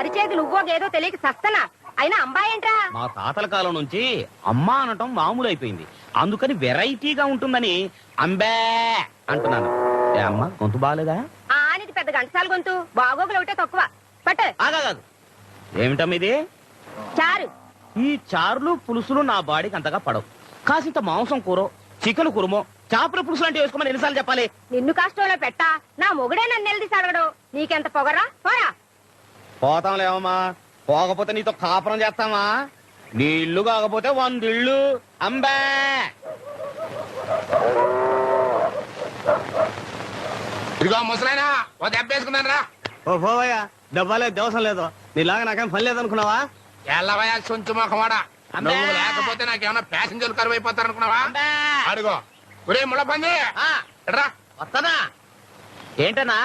అరిచేది నువ్వో గేదో తెలియక సస్తనా. అయినా అంబాయేంట్రా? మా తాతల కాలం నుంచి అమ్మ అనటం మామూలు అయిపోయింది. అందుకని వెరైటీగా ఉంటుందని అంబే అంటున్నాను. ఏ అమ్మ గొంతు బాగాలేదా? ఆనిది పెద్ద గంటసాల గొంతు, బాగోగులు ఒకటే తక్కువ. పట్టు. ఆగాదు. ఏమిటమ్మ ఇది? చారు. ఈ చారులు పులుసులు నా బాడీకి అంతగా పడవు. కాసింత మాంసం కూర, చికెన్ కురుమో, చేపల పులుసులు అంటే వేసుకోమని ఎన్నిసార్లు చెప్పాలి? నిన్ను కష్టంలో పెట్టా, నా మొగుడే నన్ను నిలదీసి అడగడు. నీకెంత పొగరా? పోరా. పోతాంలేమమ్మా, పోకపోతే నీతో కాపురం చేస్తామా? నీ ఇల్లు కాకపోతే 100 ఇళ్ళు. అంబే ఇదిగో ముసలైనా ఓ దెబ్బ వేసుకున్నాను రా. ఓ పోవయ్యా, డబ్బాలే దేవసం లేదు. నీలాగా నాకేం పని లేదనుకున్నావా? ఎల్లవయా సొంచు మొఖమాడా, నువ్వు లేకపోతే నాకేమన్నా ప్యాసింజర్లు కరువు అయిపోతారు అనుకున్నావా? అడుగో ఒరే ముళ్ళ పంది రా. వస్తానా? ఏంటన్నా?